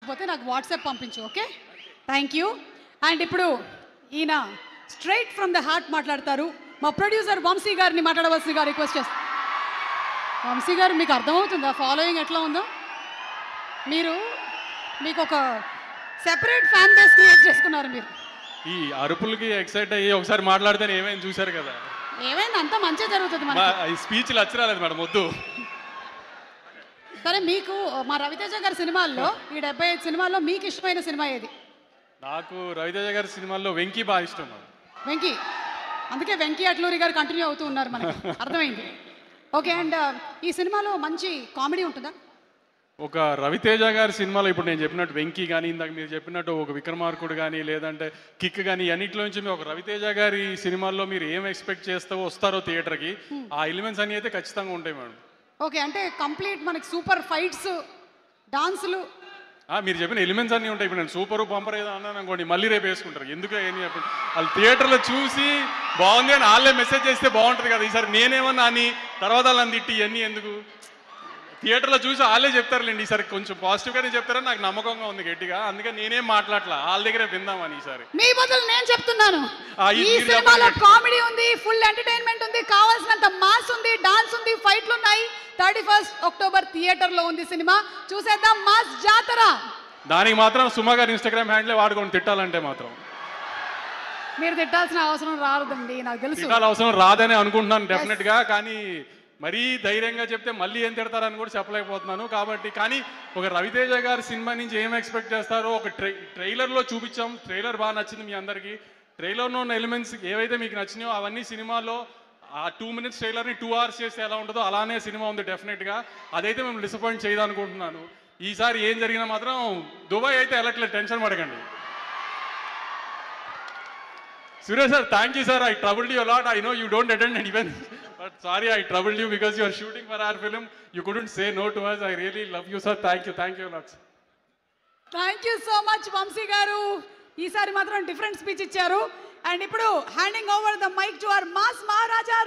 రాకపోతే నాకు వాట్సాప్ పంపించు, ఓకే? Thank you. అండ్ ఇప్పుడు ఈయన స్ట్రైట్ ఫ్రమ్ ద హార్ట్ మాట్లాడతారు. మా ప్రొడ్యూసర్ వంశీ గారిని మాట్లాడవలసిందిగా రిక్వెస్ట్ చేస్తాను. వంశీ గారు, మీకు అర్థమవుతుందా ఫాలోయింగ్ ఎట్లా ఉందో? మీకు ఒక సెపరేట్ ఫ్యాన్ బేస్ క్రియేట్ చేసుకున్నారు మీరు. ఈ అరుపులకి ఎక్సైట్ అయ్యి ఒకసారి మాట్లాడితే ఏమైంది చూసారు కదా. ఏమైంది, అంతా మంచిగా జరుగుతుంది మనకి. స్పీచ్లు వచ్చరాలేదు మేడం, వద్దు. సరే, మీకు మా రవితేజ గారి సినిమాల్లో, ఈ 75 సినిమాల్లో మీకు ఇష్టమైన సినిమా ఏది? నాకు రవితేజ గారి సినిమాల్లో వెంకీ బాగా ఇష్టం. వెంకీ, అందుకే వెంకీ అట్లూరి గారు కంటిన్యూ అవుతూ ఉన్నారు, మనకి అర్థమైంది. ఓకే. అండ్ ఈ సినిమాలో మంచి కామెడీ ఉంటుందా? ఒక రవితేజ గారి సినిమాలో ఇప్పుడు నేను చెప్పినట్టు వెంకీ కానీ, ఇందాక మీరు చెప్పినట్టు ఒక విక్రమార్కుడు కానీ, లేదంటే కిక్ కానీ, అన్నింటిలో నుంచి మీరు ఒక రవితేజ గారి సినిమాల్లో మీరు ఏం ఎక్స్పెక్ట్ చేస్తావో వస్తారో థియేటర్కి, ఆ ఎలిమెంట్స్ అన్నీ అయితే ఖచ్చితంగా ఉంటాయి మేడం. ఓకే, అంటే కంప్లీట్ మనకి సూపర్ ఫైట్స్, డాన్సులు, మీరు చెప్పిన ఎలిమెంట్స్ అన్నీ ఉంటాయి. ఇప్పుడు నేను సూపర్ బంపర్ ఏదో అన్నాను అనుకోండి, మళ్ళీ రేపు వేసుకుంటారు. ఎందుకు ఏమి చెప్పండి, వాళ్ళు థియేటర్లో చూసి బాగుంది అని వాళ్ళే మెసేజ్ చేస్తే బాగుంటుంది కదా. ఈసారి నేనేమన్నా అని తర్వాత వాళ్ళని తిట్టి ఇవన్నీ ఎందుకు, థియేటర్లో చూసి వాళ్ళే చెప్తారులేండి. ఈసారి కొంచెం పాజిటివ్గానే చెప్తారని నాకు నమ్మకంగా ఉంది గట్టిగా. అందుకని నేనేం మాట్లాడలా, వాళ్ళ దగ్గరే విందామని. ఈసారి మీ బదులు నేను చెప్తున్నాను, ఈ సినిమాలో కామెడీ ఉంది, ఫుల్ ఎంటర్టైన్మెంట్ ఉంది, కావాల్సినంత మాస్ ఉంది, డాన్స్ ఉంది, ఫైట్లు ఉన్నాయి. 31 అక్టోబర్ థియేటర్లో ఉంది సినిమా, చూసేద్దాం మాస్ జాతర. దానికి మాత్రం సుమా గారి ఇన్స్టాగ్రామ్ హ్యాండ్లే వాడుకొని తిట్టాలంటే మాత్రం మీరు తిట్టాల్సిన అవసరం రాదండి, నాకు తెలుసు. తిట్టాల అవసరం రాదని అనుకుంటున్నాను డెఫినెట్గా. కానీ మరీ ధైర్యంగా చెప్తే మళ్ళీ ఏం తిడతారని కూడా చెప్పలేకపోతున్నాను. కాబట్టి కానీ ఒక రవితేజ గారి సినిమా నుంచి ఏం ఎక్స్పెక్ట్ చేస్తారో ఒక ట్రైలర్లో చూపించాం. ట్రైలర్ బాగా నచ్చింది మీ అందరికీ. ట్రైలర్లో ఉన్న ఎలిమెంట్స్ ఏవైతే మీకు నచ్చినాయో అవన్నీ సినిమాలో ఆ 2 minutes ట్రైలర్ని 2 hours చేస్తే ఎలా ఉంటుందో అలానే సినిమా ఉంది డెఫినెట్గా. అదైతే మేము డిసప్పాయింట్ చేయదనుకుంటున్నాను. ఈసారి ఏం జరిగినా మాత్రం దుబాయ్ అయితే వెళ్ళట్లేదు, టెన్షన్ పడకండి. Suresh sir, thank you sir. I troubled you a lot. I know you don't attend an event, but sorry I troubled you because you are shooting for our film. You couldn't say no to us. I really love you sir. Thank you a lot. Thank you so much Vamsi గారు. ఈసారి మాత్రం different speech ఇచ్చారు. And ఇప్పుడు handing over the mic to our mass Maharaja